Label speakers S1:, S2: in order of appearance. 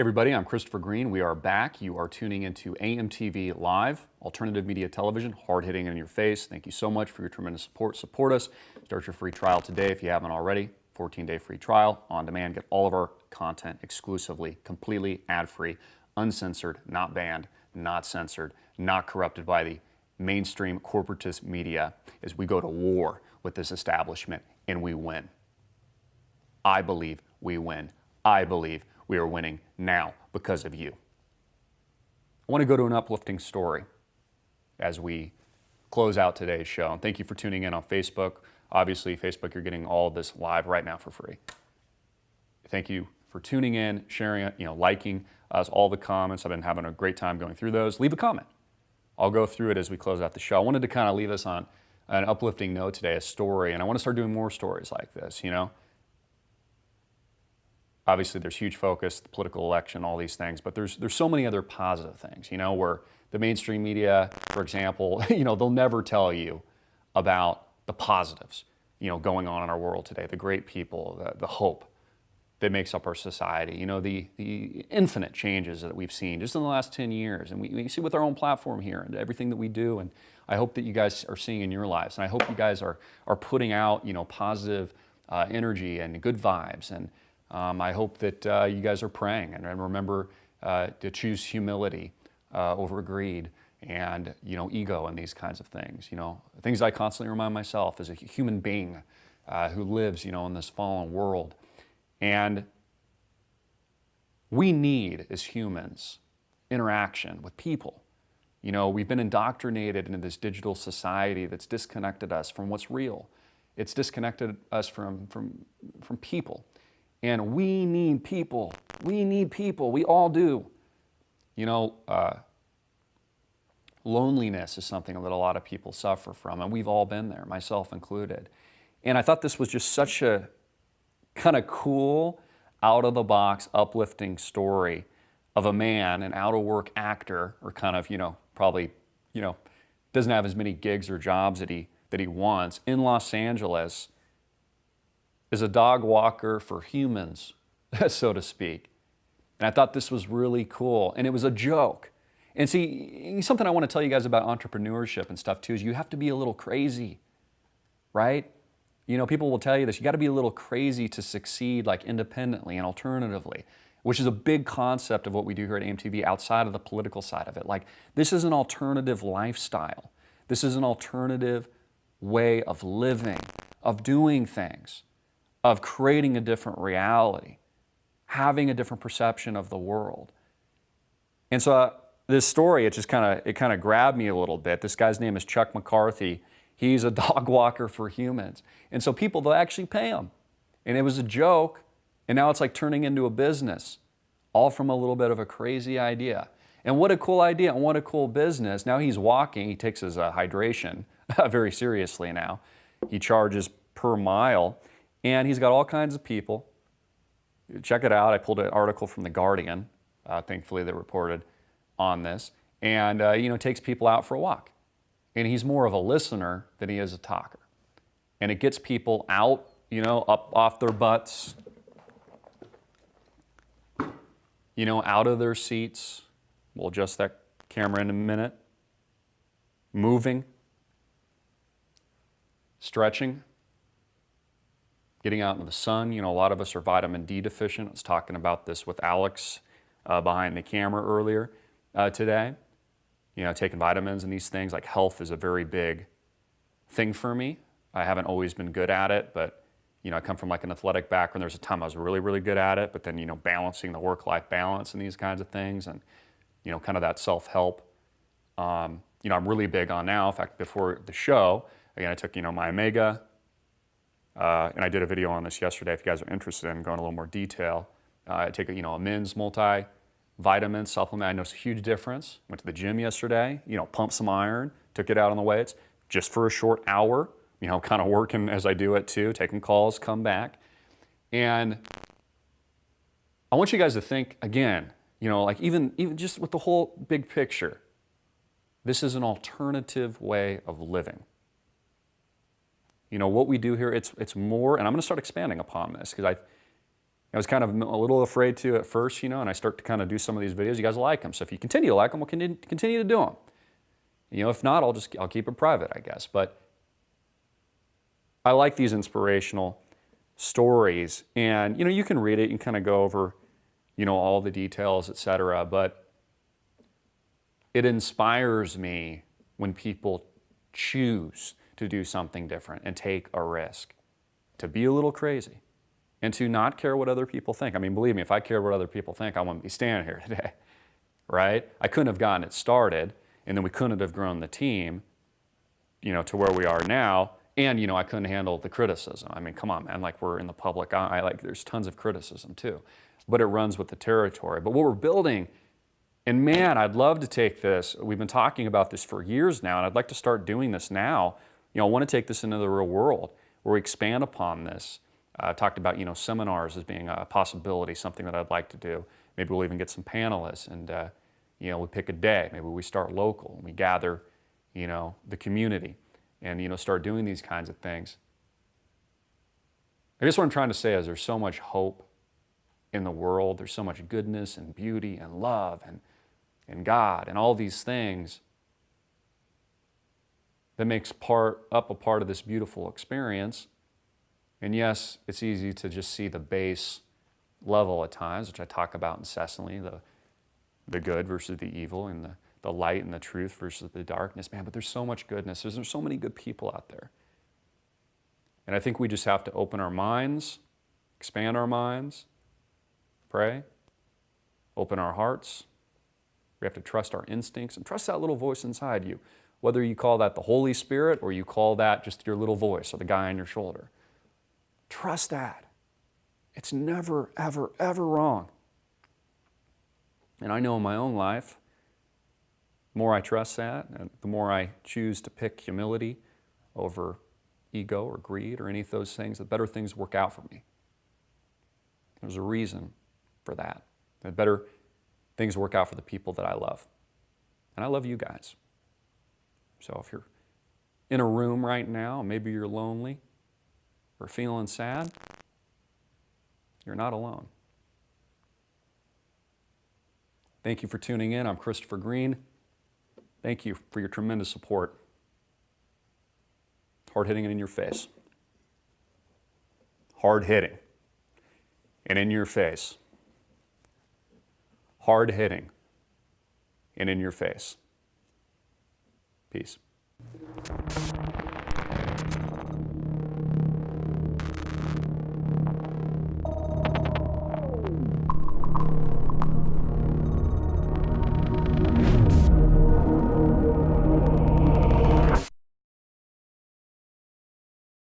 S1: Everybody, I'm Christopher Green. We are back. You are tuning into AMTV Live, alternative media television, hard-hitting in your face. Thank you so much for your tremendous support. Support us. Start your free trial today if you haven't already. 14-day free trial, on demand. Get all of our content exclusively, completely ad-free, uncensored, not banned, not censored, not corrupted by the mainstream corporatist media as we go to war with this establishment, and we win. I believe we win. I believe we are winning now because of you. I want to go to an uplifting story as we close out today's show. And thank you for tuning in on Facebook. Obviously, Facebook, you're getting all of this live right now for free. Thank you for tuning in, sharing it, liking us, all the comments. I've been having a great time going through those. Leave a comment. I'll go through it as we close out the show. I wanted to kind of leave us on an uplifting note today, a story, and I want to start doing more stories like this, Obviously, there's huge focus, the political election, all these things, but there's so many other positive things, where the mainstream media, for example, they'll never tell you about the positives, going on in our world today, the great people, the hope that makes up our society, the infinite changes that we've seen just in the last 10 years. And we see with our own platform here and everything that we do. And I hope that you guys are seeing in your lives. And I hope you guys are putting out, positive energy and good vibes. And I hope that you guys are praying and remember to choose humility over greed and ego and these kinds of things. Things I constantly remind myself as a human being who lives in this fallen world. And we need as humans interaction with people. We've been indoctrinated into this digital society that's disconnected us from what's real. It's disconnected us from people. And we need people. We need people. We all do. Loneliness is something that a lot of people suffer from, and we've all been there, myself included. And I thought this was just such a kind of cool, out-of-the-box, uplifting story of a man, an out-of-work actor, or kind of, probably, doesn't have as many gigs or jobs that he wants, in Los Angeles, is a dog walker for humans, so to speak. And I thought this was really cool, and it was a joke. And see, something I want to tell you guys about entrepreneurship and stuff too is you have to be a little crazy, right? People will tell you this, you got to be a little crazy to succeed like independently and alternatively, which is a big concept of what we do here at AMTV outside of the political side of it. Like, this is an alternative lifestyle. This is an alternative way of living, of doing things, of creating a different reality, having a different perception of the world. And so this story, it kind of grabbed me a little bit. This guy's name is Chuck McCarthy. He's a dog walker for humans. And so people, they'll actually pay him. And it was a joke, and now it's like turning into a business, all from a little bit of a crazy idea. And what a cool idea, and what a cool business. Now he's walking, he takes his hydration very seriously now. He charges per mile. And he's got all kinds of people. Check it out. I pulled an article from The Guardian. Thankfully, they reported on this. And, takes people out for a walk. And he's more of a listener than he is a talker. And it gets people out, up off their butts, out of their seats. We'll adjust that camera in a minute. Moving. Stretching. Getting out into the sun. A lot of us are vitamin D deficient. I was talking about this with Alex behind the camera earlier today. Taking vitamins and these things, like health is a very big thing for me. I haven't always been good at it, but I come from like an athletic background. There's a time I was really, really good at it, but then, balancing the work-life balance and these kinds of things and, kind of that self-help. I'm really big on now. In fact, before the show, again, I took, my Omega, and I did a video on this yesterday if you guys are interested in going a little more detail. I take a men's multivitamin supplement. I noticed a huge difference. Went to the gym yesterday, pumped some iron, took it out on the weights just for a short hour, kind of working as I do it too, taking calls, come back. And I want you guys to think again, like even just with the whole big picture, this is an alternative way of living. What we do here, it's more, and I'm going to start expanding upon this because I was kind of a little afraid to at first, and I start to kind of do some of these videos. You guys like them, so if you continue to like them, we'll continue to do them. If not, I'll keep it private, I guess. But I like these inspirational stories, and you can read it and kind of go over, all the details, etc. But it inspires me when people choose to do something different and take a risk, to be a little crazy, and to not care what other people think. I mean, believe me, if I cared what other people think, I wouldn't be standing here today, right? I couldn't have gotten it started, and then we couldn't have grown the team, to where we are now. And, I couldn't handle the criticism. I mean, come on, man, like we're in the public eye, like there's tons of criticism too, but it runs with the territory. But what we're building, and man, I'd love to take this, we've been talking about this for years now, and I'd like to start doing this now. I want to take this into the real world where we expand upon this. I talked about, seminars as being a possibility, something that I'd like to do. Maybe we'll even get some panelists and, we pick a day. Maybe we start local and we gather, the community and, start doing these kinds of things. I guess what I'm trying to say is there's so much hope in the world. There's so much goodness and beauty and love and God and all these things that makes up a part of this beautiful experience. And yes, it's easy to just see the base level at times, which I talk about incessantly, the good versus the evil, and the light and the truth versus the darkness. Man, but there's so much goodness. There's so many good people out there. And I think we just have to open our minds, expand our minds, pray, open our hearts. We have to trust our instincts and trust that little voice inside you, whether you call that the Holy Spirit or you call that just your little voice or the guy on your shoulder. Trust that. It's never, ever, ever wrong. And I know in my own life, the more I trust that, and the more I choose to pick humility over ego or greed or any of those things, the better things work out for me. There's a reason for that. The better things work out for the people that I love. And I love you guys. So if you're in a room right now, maybe you're lonely or feeling sad, you're not alone. Thank you for tuning in. I'm Christopher Green. Thank you for your tremendous support. Hard hitting and in your face. Hard hitting and in your face. Hard hitting and in your face. Peace.